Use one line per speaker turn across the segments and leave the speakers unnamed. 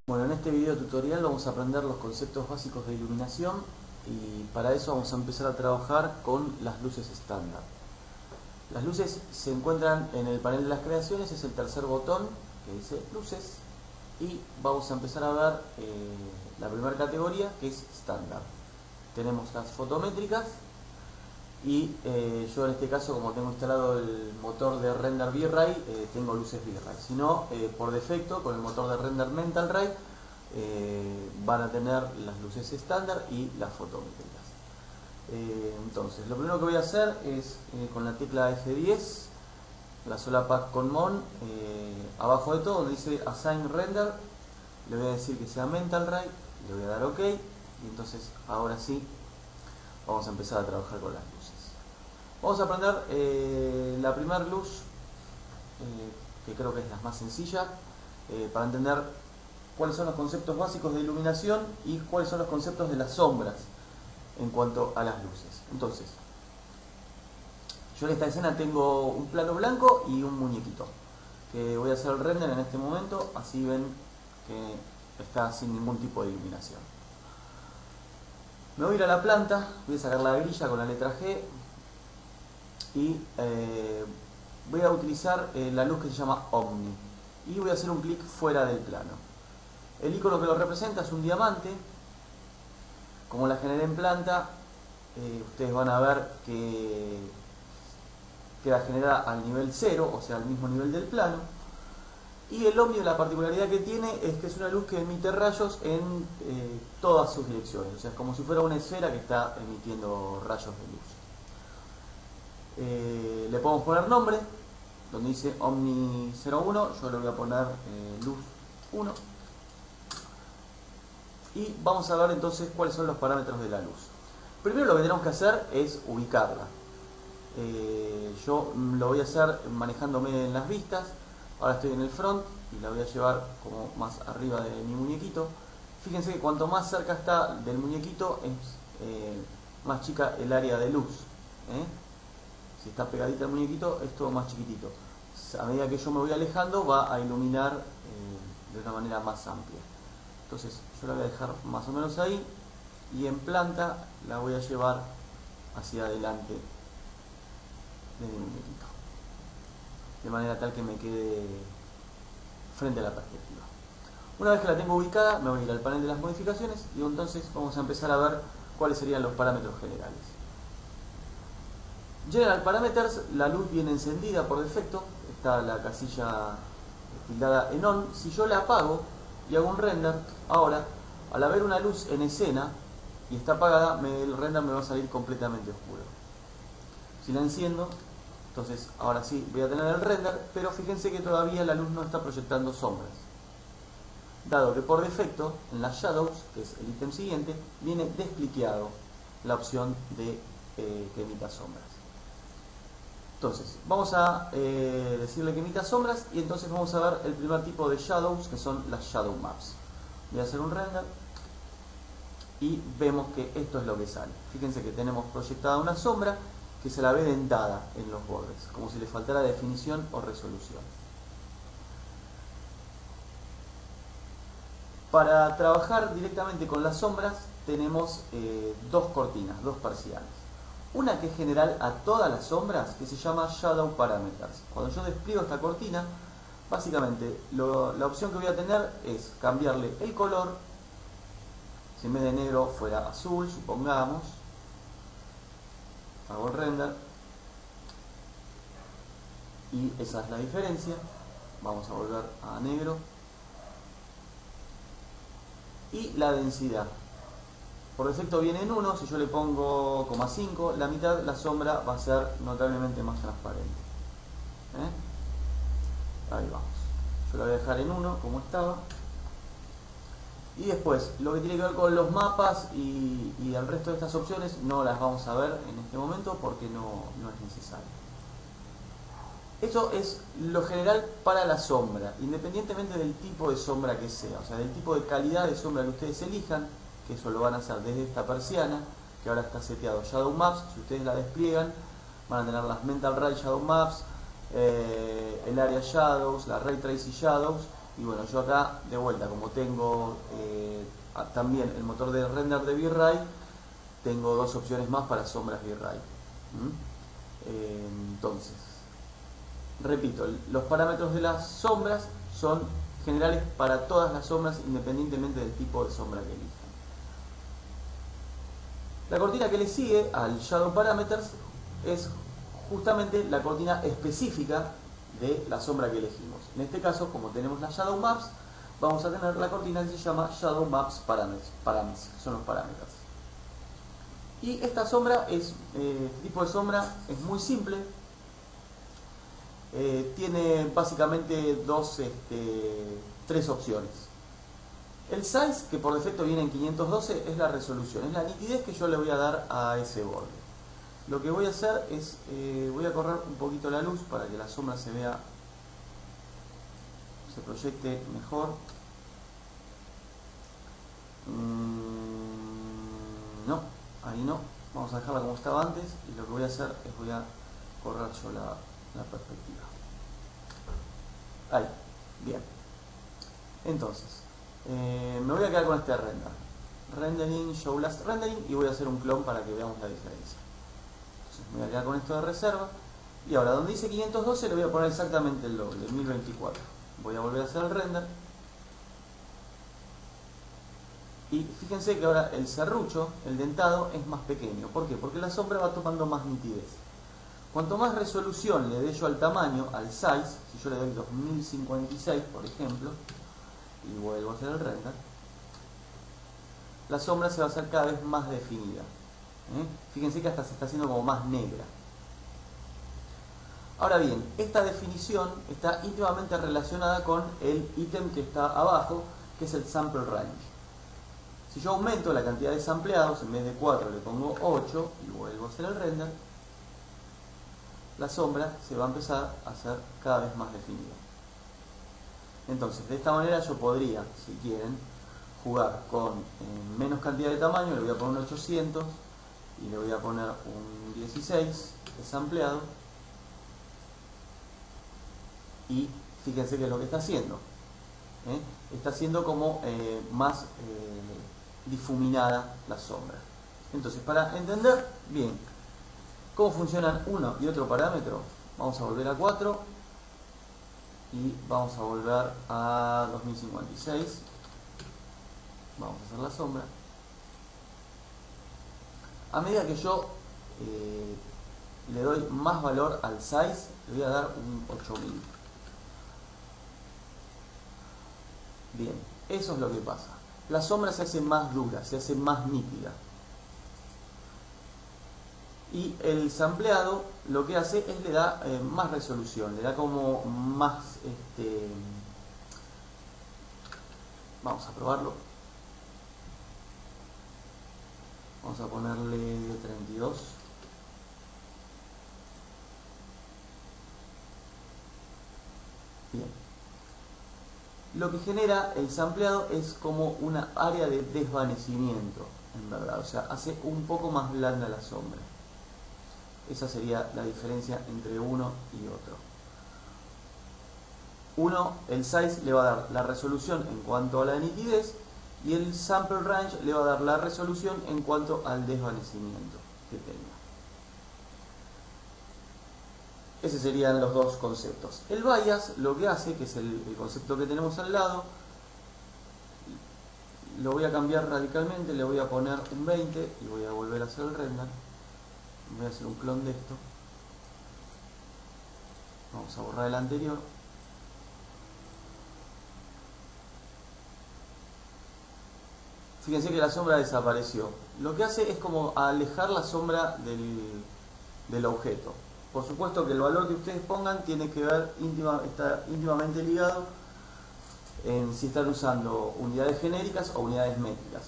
Bueno, en este video tutorial vamos a aprender los conceptos básicos de iluminación y para eso vamos a empezar a trabajar con las luces estándar. Las luces se encuentran en el panel de las creaciones, es el tercer botón que dice luces y vamos a empezar a ver la primera categoría que es estándar. Tenemos las fotométricas y yo en este caso, como tengo instalado el motor de render V-Ray, tengo luces V-Ray. Si no, por defecto con el motor de render Mental Ray van a tener las luces estándar y las fotométricas. Entonces lo primero que voy a hacer es con la tecla F10, la solapa Command, abajo de todo donde dice Assign Render, le voy a decir que sea Mental Ray, le voy a dar OK y entonces ahora sí vamos a empezar a trabajar con las luces. Vamos a aprender la primera luz, que creo que es la más sencilla, para entender cuáles son los conceptos básicos de iluminación y cuáles son los conceptos de las sombras en cuanto a las luces. Entonces, yo en esta escena tengo un plano blanco y un muñequito, que voy a hacer el render en este momento, así ven que está sin ningún tipo de iluminación. Me voy a ir a la planta, voy a sacar la grilla con la letra G y voy a utilizar la luz que se llama Omni y voy a hacer un clic fuera del plano. El icono que lo representa es un diamante. Como la generé en planta, ustedes van a ver que queda generada al nivel 0, o sea al mismo nivel del plano. Y el Omni, la particularidad que tiene es que es una luz que emite rayos en todas sus direcciones, o sea, es como si fuera una esfera que está emitiendo rayos de luz. Le podemos poner nombre, donde dice Omni 01, yo le voy a poner luz 1. Y vamos a ver entonces cuáles son los parámetros de la luz. Primero lo que tenemos que hacer es ubicarla. Yo lo voy a hacer manejándome en las vistas. Ahora estoy en el front y la voy a llevar como más arriba de mi muñequito. Fíjense que cuanto más cerca está del muñequito es más chica el área de luz. Si está pegadita al muñequito es todo más chiquitito. A medida que yo me voy alejando va a iluminar de una manera más amplia. Entonces yo la voy a dejar más o menos ahí y en planta la voy a llevar hacia adelante de mi muñequito, de manera tal que me quede frente a la perspectiva. Una vez que la tengo ubicada, me voy a ir al panel de las modificaciones y entonces vamos a empezar a ver cuáles serían los parámetros generales. General Parameters, la luz viene encendida por defecto, está la casilla tildada en ON. Si yo la apago y hago un render, ahora, al haber una luz en escena y está apagada, el render me va a salir completamente oscuro. Si la enciendo, entonces ahora sí voy a tener el render, pero fíjense que todavía la luz no está proyectando sombras, dado que por defecto en las Shadows, que es el ítem siguiente, viene descliqueado la opción de que emita sombras. Entonces, vamos a decirle que emita sombras y entonces vamos a ver el primer tipo de Shadows, que son las Shadow Maps. Voy a hacer un render y vemos que esto es lo que sale. Fíjense que tenemos proyectada una sombra que se la ve dentada en los bordes, como si le faltara definición o resolución. Para trabajar directamente con las sombras tenemos dos cortinas, dos persianas. Una que es general a todas las sombras, que se llama Shadow Parameters. Cuando yo despliego esta cortina, básicamente la opción que voy a tener es cambiarle el color. Si en vez de negro fuera azul, supongamos, hago el render y esa es la diferencia. Vamos a volver a negro. Y la densidad, por defecto viene en 1, si yo le pongo 0,5, la mitad, la sombra va a ser notablemente más transparente. Ahí vamos. Yo la voy a dejar en 1 como estaba. Y después, lo que tiene que ver con los mapas y el resto de estas opciones no las vamos a ver en este momento porque no es necesario. Eso es lo general para la sombra, independientemente del tipo de sombra que sea, o sea, del tipo de calidad de sombra que ustedes elijan, que eso lo van a hacer desde esta persiana, que ahora está seteado Shadow Maps. Si ustedes la despliegan, van a tener las Mental Ray Shadow Maps, el Area Shadows, la Ray Tracing Shadows Y bueno, yo acá de vuelta, como tengo también el motor de render de V-Ray, tengo dos opciones más para sombras V-Ray. Entonces, repito, los parámetros de las sombras son generales para todas las sombras independientemente del tipo de sombra que elijan. La cortina que le sigue al Shadow Parameters es justamente la cortina específica de la sombra que elegimos. En este caso, como tenemos las Shadow Maps, vamos a tener la cortina que se llama Shadow Maps Parameters, son los parámetros. Y esta sombra este tipo de sombra es muy simple. Tiene básicamente tres opciones. El size, que por defecto viene en 512, es la resolución, es la nitidez que yo le voy a dar a ese borde. Lo que voy a hacer es, voy a correr un poquito la luz para que la sombra se vea, se proyecte mejor. No, ahí no, vamos a dejarla como estaba antes, y lo que voy a hacer es voy a correr yo la perspectiva. Ahí, bien. Entonces, me voy a quedar con este render. Rendering, show last rendering, y voy a hacer un clon para que veamos la diferencia. Entonces me voy a quedar con esto de reserva. Y ahora, donde dice 512 le voy a poner exactamente el doble, 1024. Voy a volver a hacer el render. Y fíjense que ahora el serrucho, el dentado, es más pequeño. ¿Por qué? Porque la sombra va tomando más nitidez. Cuanto más resolución le dé yo al tamaño, al size, si yo le doy 2056, por ejemplo, y vuelvo a hacer el render, la sombra se va a hacer cada vez más definida. Fíjense que hasta se está haciendo como más negra. Ahora bien, esta definición está íntimamente relacionada con el ítem que está abajo, que es el sample range. Si yo aumento la cantidad de sampleados, en vez de 4 le pongo 8 y vuelvo a hacer el render, la sombra se va a empezar a hacer cada vez más definida. Entonces, de esta manera yo podría, si quieren, jugar con menos cantidad de tamaño. Le voy a poner un 800 y le voy a poner un 16 sampleado. Y fíjense qué es lo que está haciendo. Está haciendo como más difuminada la sombra. Entonces, para entender bien cómo funcionan uno y otro parámetro, vamos a volver a 4 y vamos a volver a 2056. Vamos a hacer la sombra. A medida que yo le doy más valor al size, le voy a dar un 8000. Bien, eso es lo que pasa. La sombra se hace más dura, se hace más nítida. Y el sampleado lo que hace es le da más resolución, le da como más... Vamos a probarlo. Vamos a ponerle 32. Bien. Lo que genera el sampleado es como una área de desvanecimiento, en verdad. O sea, hace un poco más blanda la sombra. Esa sería la diferencia entre uno y otro. Uno, el size le va a dar la resolución en cuanto a la nitidez, y el sample range le va a dar la resolución en cuanto al desvanecimiento que tenga. Esos serían los dos conceptos. El bias lo que hace, que es el concepto que tenemos al lado, lo voy a cambiar radicalmente, le voy a poner un 20 y voy a volver a hacer el render. Voy a hacer un clon de esto. Vamos a borrar el anterior. Fíjense que la sombra desapareció. Lo que hace es como alejar la sombra del objeto. Por supuesto que el valor que ustedes pongan tiene que ver, está íntimamente ligado en si están usando unidades genéricas o unidades métricas.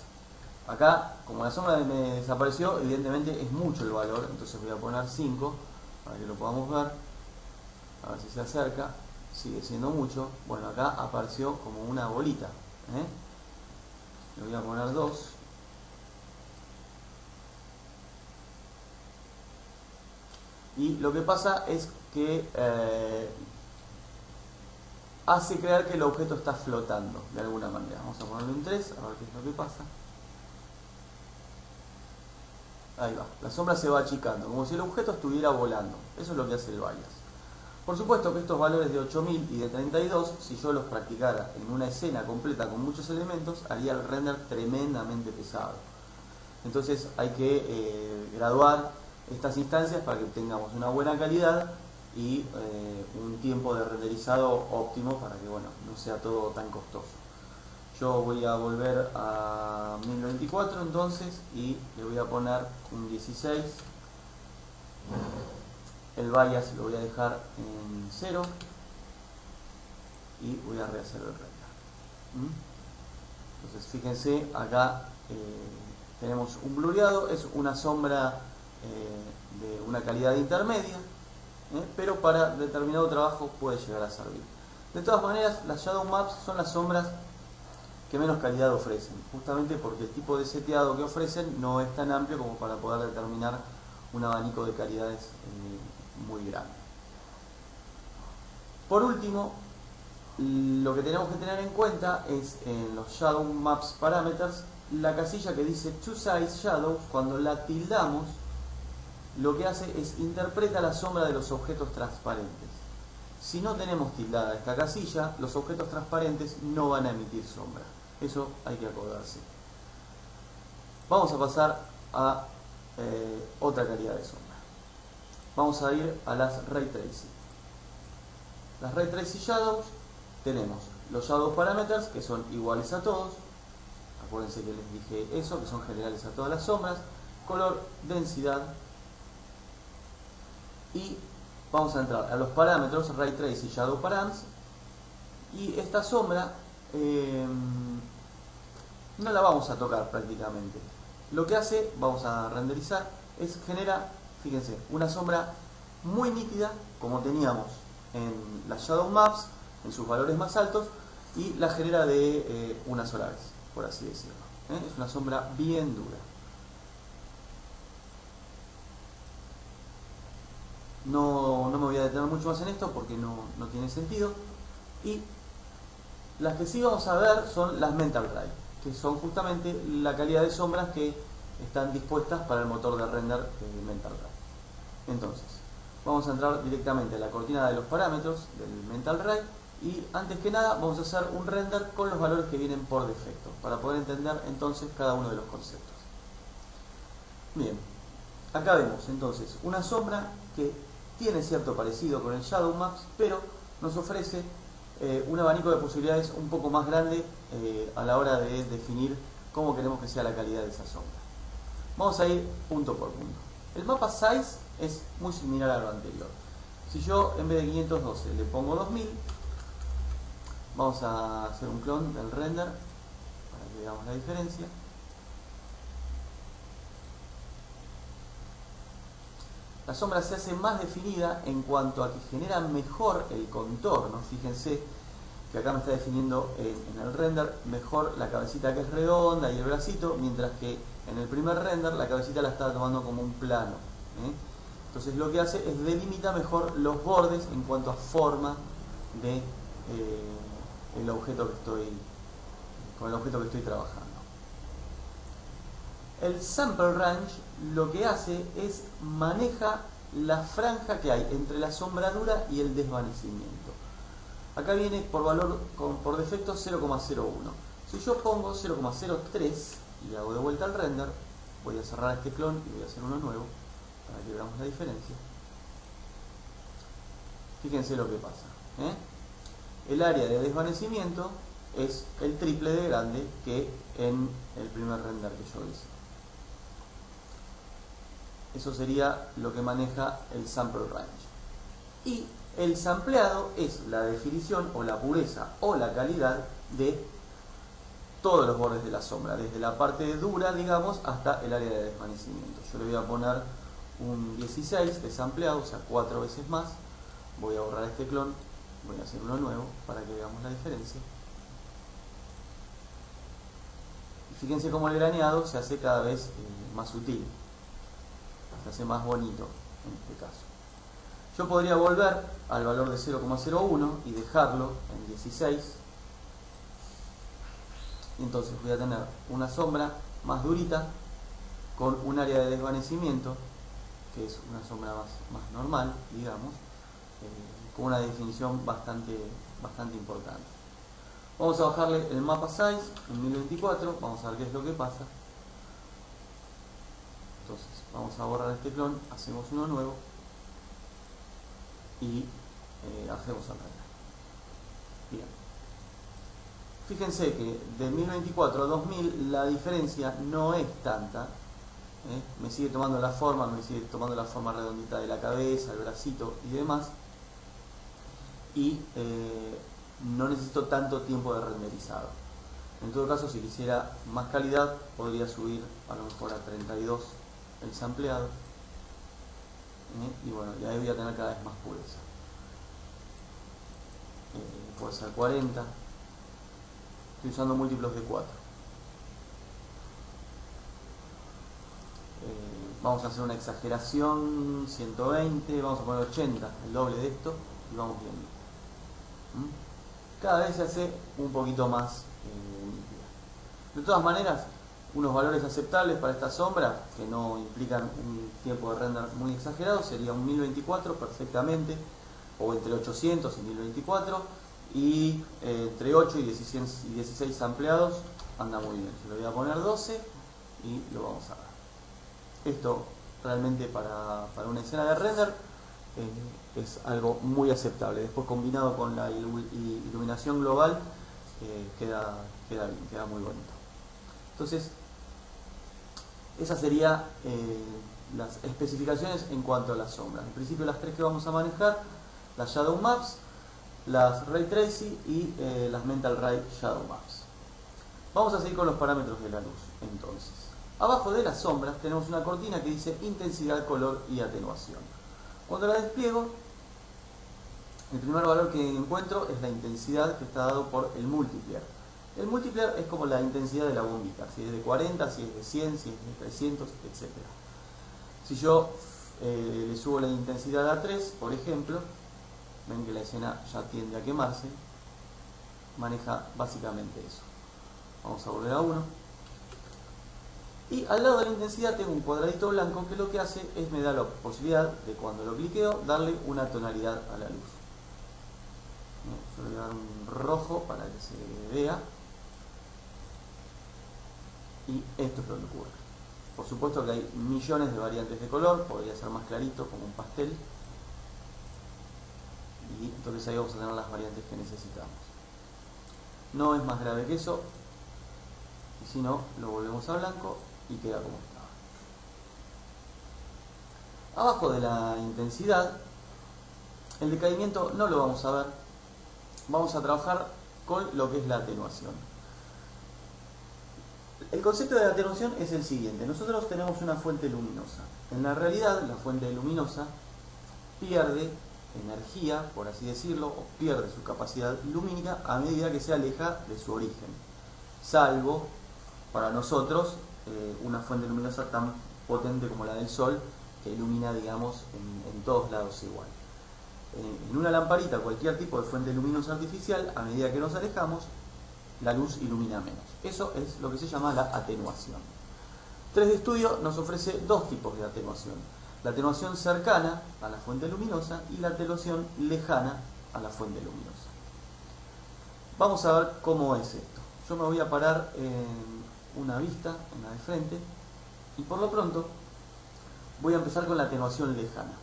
Acá, como la sombra me desapareció, evidentemente es mucho el valor, entonces voy a poner 5 para que lo podamos ver. A ver si se acerca. Sigue siendo mucho. Bueno, acá apareció como una bolita. Le voy a poner 2. Y lo que pasa es que hace creer que el objeto está flotando de alguna manera. Vamos a ponerle un 3, a ver qué es lo que pasa. Ahí va, la sombra se va achicando, como si el objeto estuviera volando. Eso es lo que hace el bias. Por supuesto que estos valores de 8000 y de 32, si yo los practicara en una escena completa con muchos elementos, haría el render tremendamente pesado. Entonces hay que graduar estas instancias para que tengamos una buena calidad y un tiempo de renderizado óptimo para que, bueno, no sea todo tan costoso. Yo voy a volver a 1024 entonces y le voy a poner un 16. El bias lo voy a dejar en 0 y voy a rehacer el render. Entonces fíjense, acá tenemos un blureado, es una sombra de una calidad intermedia, pero para determinado trabajo puede llegar a servir. De todas maneras, las Shadow Maps son las sombras que menos calidad ofrecen, justamente porque el tipo de seteado que ofrecen no es tan amplio como para poder determinar un abanico de calidades muy grande. Por último, lo que tenemos que tener en cuenta es en los Shadow Maps Parameters, la casilla que dice To Size Shadows, cuando la tildamos, lo que hace es interpreta la sombra de los objetos transparentes. Si no tenemos tildada esta casilla, los objetos transparentes no van a emitir sombra. Eso hay que acordarse. Vamos a pasar a otra calidad de sombra. Vamos a ir a las Ray Tracing. Las Ray Tracing Shadows, tenemos los Shadow Parameters, que son iguales a todos. Acuérdense que les dije eso, que son generales a todas las sombras. Color, densidad. Y vamos a entrar a los parámetros Ray Tracing Shadow Params. Y esta sombra no la vamos a tocar prácticamente. Lo que hace, vamos a renderizar, es genera, fíjense, una sombra muy nítida, como teníamos en las Shadow Maps, en sus valores más altos, y la genera de una sola vez, por así decirlo. Es una sombra bien dura. No me voy a detener mucho más en esto porque no tiene sentido. Y las que sí vamos a ver son las Mental Ray, que son justamente la calidad de sombras que están dispuestas para el motor de render Mental Ray. Entonces, vamos a entrar directamente a la cortina de los parámetros del Mental Ray y antes que nada vamos a hacer un render con los valores que vienen por defecto para poder entender entonces cada uno de los conceptos. Bien, acá vemos entonces una sombra que tiene cierto parecido con el Shadow Maps, pero nos ofrece un abanico de posibilidades un poco más grande a la hora de definir cómo queremos que sea la calidad de esa sombra. Vamos a ir punto por punto. El mapa size es muy similar a lo anterior. Si yo en vez de 512 le pongo 2000, vamos a hacer un clon del render para que veamos la diferencia. La sombra se hace más definida en cuanto a que genera mejor el contorno. Fíjense que acá me está definiendo en el render mejor la cabecita que es redonda y el bracito, mientras que en el primer render la cabecita la está tomando como un plano. Entonces lo que hace es delimita mejor los bordes en cuanto a forma de el objeto que estoy trabajando. El Sample Range lo que hace es maneja la franja que hay entre la sombradura y el desvanecimiento. Acá viene por valor por defecto 0,01. Si yo pongo 0,03 y hago de vuelta al render, voy a cerrar este clon y voy a hacer uno nuevo para que veamos la diferencia. Fíjense lo que pasa. El área de desvanecimiento es el triple de grande que en el primer render que yo hice. Eso sería lo que maneja el Sample Range. Y el sampleado es la definición o la pureza o la calidad de todos los bordes de la sombra, desde la parte dura, digamos, hasta el área de desvanecimiento. Yo le voy a poner un 16 de sampleado, o sea 4 veces más. Voy a borrar este clon, voy a hacer uno nuevo para que veamos la diferencia. Y fíjense cómo el graneado se hace cada vez más sutil, se hace más bonito en este caso. Yo podría volver al valor de 0,01 y dejarlo en 16. Y entonces voy a tener una sombra más durita con un área de desvanecimiento, que es una sombra más normal, digamos, con una definición bastante importante. Vamos a bajarle el mapa size en 1024, vamos a ver qué es lo que pasa. Entonces vamos a borrar este clon, hacemos uno nuevo y hacemos el render. Bien. Fíjense que de 1024 a 2000 la diferencia no es tanta. Me sigue tomando la forma redondita de la cabeza, el bracito y demás. Y no necesito tanto tiempo de renderizado. En todo caso, si quisiera más calidad, podría subir a lo mejor a 32 el sampleado. Y bueno, y ahí voy a tener cada vez más pureza. Puede ser 40. Estoy usando múltiplos de 4. Vamos a hacer una exageración, 120, vamos a poner 80, el doble de esto, y vamos viendo. Cada vez se hace un poquito más nítida. De todas maneras, unos valores aceptables para esta sombra, que no implican un tiempo de render muy exagerado, sería un 1024 perfectamente, o entre 800 y 1024, y entre 8 y 16 ampliados anda muy bien. Yo le voy a poner 12 y lo vamos a ver. Esto realmente para una escena de render es algo muy aceptable. Después combinado con la iluminación global queda bien, queda muy bonito. Entonces, esas serían las especificaciones en cuanto a las sombras. En principio las tres que vamos a manejar: las Shadow Maps, las Ray Tracing y las Mental Ray Shadow Maps. Vamos a seguir con los parámetros de la luz. Entonces, abajo de las sombras tenemos una cortina que dice intensidad, color y atenuación. Cuando la despliego, el primer valor que encuentro es la intensidad, que está dado por el multiplier. El multiplier es como la intensidad de la bombita, si es de 40, si es de 100, si es de 300, etc. Si yo le subo la intensidad a 3, por ejemplo, ven que la escena ya tiende a quemarse, maneja básicamente eso. Vamos a volver a 1. Y al lado de la intensidad tengo un cuadradito blanco que lo que hace es me da la posibilidad de, cuando lo cliqueo, darle una tonalidad a la luz. Yo le voy a dar un rojo para que se vea. Y esto es lo que ocurre. Por supuesto que hay millones de variantes de color, podría ser más clarito como un pastel. Y entonces ahí vamos a tener las variantes que necesitamos. No es más grave que eso. Y si no, lo volvemos a blanco y queda como estaba. Abajo de la intensidad, el decaimiento no lo vamos a ver. Vamos a trabajar con lo que es la atenuación. El concepto de atenuación es el siguiente: nosotros tenemos una fuente luminosa. En la realidad, la fuente luminosa pierde energía, por así decirlo, o pierde su capacidad lumínica a medida que se aleja de su origen. Salvo, para nosotros, una fuente luminosa tan potente como la del Sol, que ilumina, digamos, en todos lados igual. En una lamparita, cualquier tipo de fuente luminosa artificial, a medida que nos alejamos, la luz ilumina menos. Eso es lo que se llama la atenuación. 3D Studio nos ofrece dos tipos de atenuación: la atenuación cercana a la fuente luminosa y la atenuación lejana a la fuente luminosa. Vamos a ver cómo es esto. Yo me voy a parar en una vista, en la de frente, y por lo pronto voy a empezar con la atenuación lejana.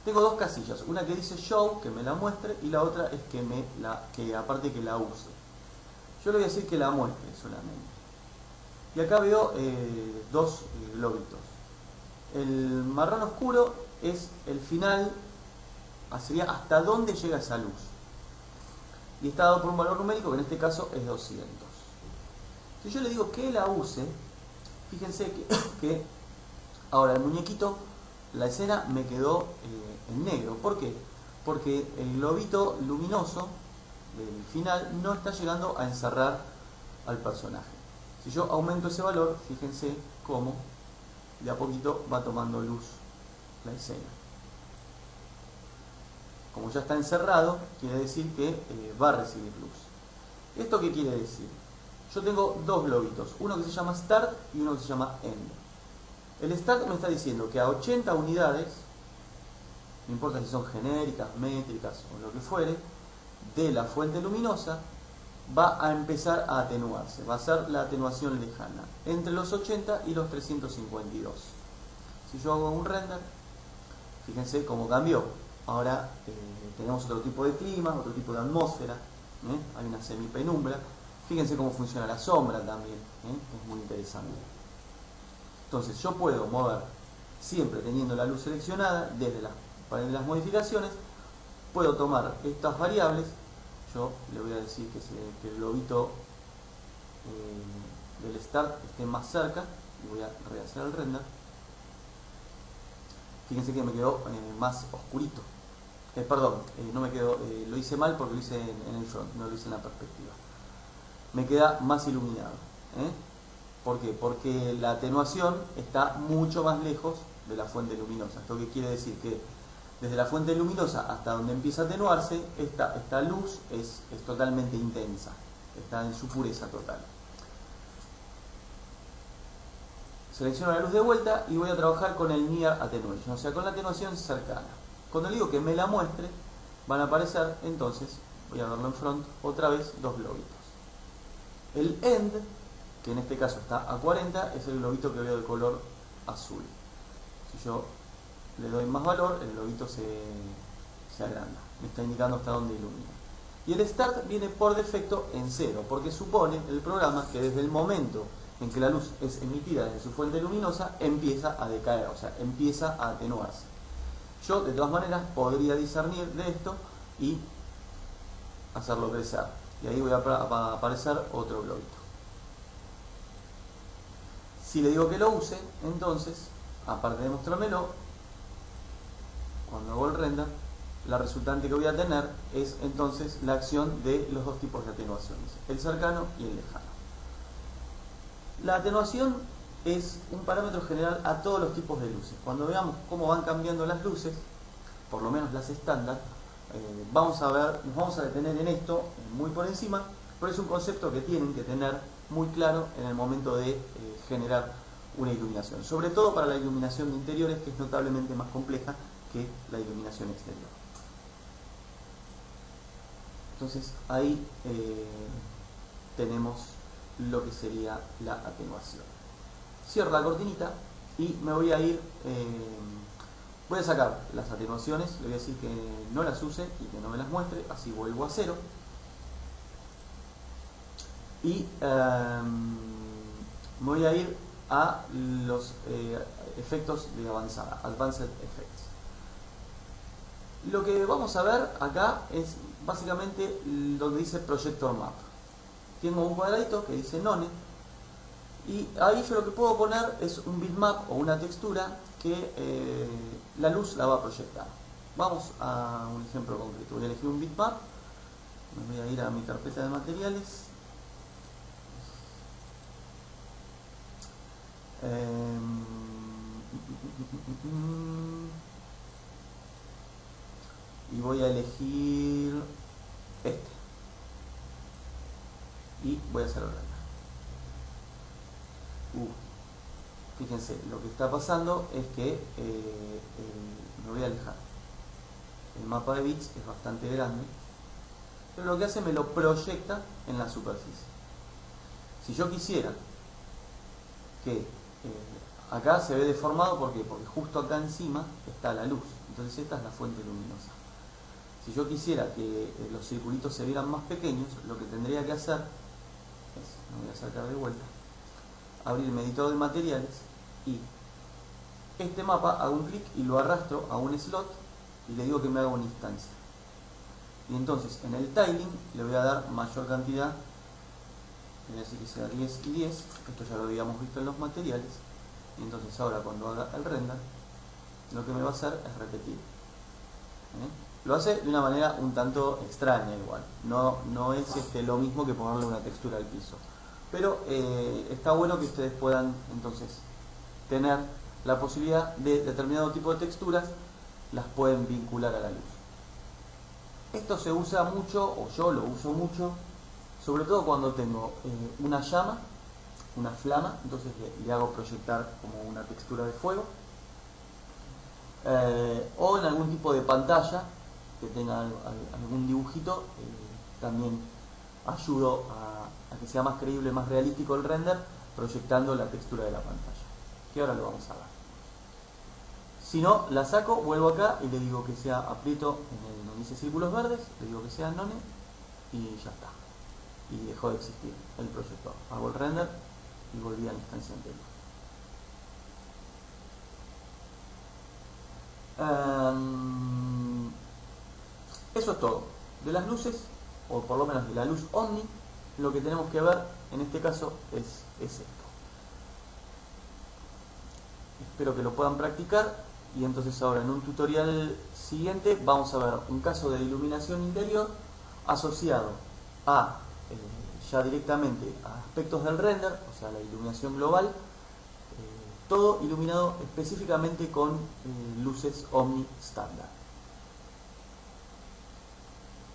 Tengo dos casillas, una que dice Show, que me la muestre, y la otra es que aparte que la use. Yo le voy a decir que la muestre solamente. Y acá veo dos globitos. El marrón oscuro es el final, sería hasta dónde llega esa luz. Y está dado por un valor numérico que en este caso es 200. Si yo le digo que la use, fíjense que ahora el muñequito, la escena me quedó en negro. ¿Por qué? Porque el globito luminoso del final no está llegando a encerrar al personaje. Si yo aumento ese valor, fíjense cómo de a poquito va tomando luz la escena. Como ya está encerrado, quiere decir que va a recibir luz. ¿Esto qué quiere decir? Yo tengo dos globitos, uno que se llama Start y uno que se llama End. El Start me está diciendo que a 80 unidades, no importa si son genéricas, métricas o lo que fuere, de la fuente luminosa, va a empezar a atenuarse, va a ser la atenuación lejana, entre los 80 y los 352. Si yo hago un render, fíjense cómo cambió. Ahora tenemos otro tipo de clima, otro tipo de atmósfera, hay una semipenumbra. Fíjense cómo funciona la sombra también, es muy interesante. Entonces yo puedo mover, siempre teniendo la luz seleccionada, desde las modificaciones, puedo tomar estas variables. Yo le voy a decir que el globito del Start esté más cerca, y voy a rehacer el render. Fíjense que me quedó más oscurito. Perdón, no me quedó, lo hice mal porque lo hice en el front, no lo hice en la perspectiva. Me queda más iluminado. ¿Por qué? Porque la atenuación está mucho más lejos de la fuente luminosa. ¿Esto qué quiere decir? Que desde la fuente luminosa hasta donde empieza a atenuarse, esta luz es totalmente intensa, está en su pureza total. Selecciono la luz de vuelta y voy a trabajar con el Near Attenuation, o sea, con la atenuación cercana. Cuando le digo que me la muestre, van a aparecer, entonces, voy a verlo en front, otra vez dos globitos. El End, que en este caso está a 40, es el globito que veo de color azul. Si yo le doy más valor, el globito se agranda, me está indicando hasta dónde ilumina. Y el Start viene por defecto en 0, porque supone el programa que desde el momento en que la luz es emitida desde su fuente luminosa, empieza a decaer, o sea, empieza a atenuarse. Yo, de todas maneras, podría discernir de esto y hacerlo crecer. Y ahí va a aparecer otro globito. Si le digo que lo use, entonces, aparte de mostrármelo, cuando hago el render, la resultante que voy a tener es entonces la acción de los dos tipos de atenuaciones, el cercano y el lejano. La atenuación es un parámetro general a todos los tipos de luces. Cuando veamos cómo van cambiando las luces, por lo menos las estándar, nos vamos a detener en esto muy por encima, pero es un concepto que tienen que tener muy claro en el momento de generar una iluminación, sobre todo para la iluminación de interiores, que es notablemente más compleja que la iluminación exterior. Entonces ahí tenemos lo que sería la atenuación. Cierro la cortinita y me voy a ir, voy a sacar las atenuaciones, le voy a decir que no las use y que no me las muestre, así vuelvo a 0. Y me voy a ir a los efectos de avanzada, Advanced Effects. Lo que vamos a ver acá es básicamente donde dice Projector Map. Tengo un cuadradito que dice None y ahí yo lo que puedo poner es un bitmap o una textura que la luz la va a proyectar. Vamos a un ejemplo concreto. Voy a elegir un bitmap, me voy a ir a mi carpeta de materiales, y voy a elegir este y voy a hacer el render. Fíjense, lo que está pasando es que me voy a alejar. El mapa de bits es bastante grande, pero lo que hace me lo proyecta en la superficie. Si yo quisiera que acá se ve deformado, ¿por qué? Porque justo acá encima está la luz, entonces esta es la fuente luminosa. Si yo quisiera que los circulitos se vieran más pequeños, lo que tendría que hacer es, me voy a sacar de vuelta, abrir el editor de materiales y este mapa hago un clic y lo arrastro a un slot y le digo que me haga una instancia. Y entonces en el tiling le voy a dar mayor cantidad, le voy a decir que sea 10 y 10, esto ya lo habíamos visto en los materiales, y entonces ahora cuando haga el render, lo que me va a hacer es repetir. Lo hace de una manera un tanto extraña igual, no es lo mismo que ponerle una textura al piso. Pero está bueno que ustedes puedan entonces tener la posibilidad de determinado tipo de texturas, las pueden vincular a la luz. Esto se usa mucho, o yo lo uso mucho, sobre todo cuando tengo una llama, una flama, entonces le hago proyectar como una textura de fuego, o en algún tipo de pantalla que tenga algún dibujito, también ayudo a que sea más creíble, más realístico el render, proyectando la textura de la pantalla, que ahora lo vamos a ver. Si no, la saco, vuelvo acá y le digo que sea, aprieto en el donde dice círculos verdes, le digo que sea none y ya está. Y dejó de existir el proyector. Hago el render y volví a la instancia anterior. Eso es todo. De las luces, o por lo menos de la luz Omni, lo que tenemos que ver en este caso es esto. Espero que lo puedan practicar y entonces ahora en un tutorial siguiente vamos a ver un caso de iluminación interior asociado a ya directamente a aspectos del render, o sea la iluminación global, todo iluminado específicamente con luces Omni estándar.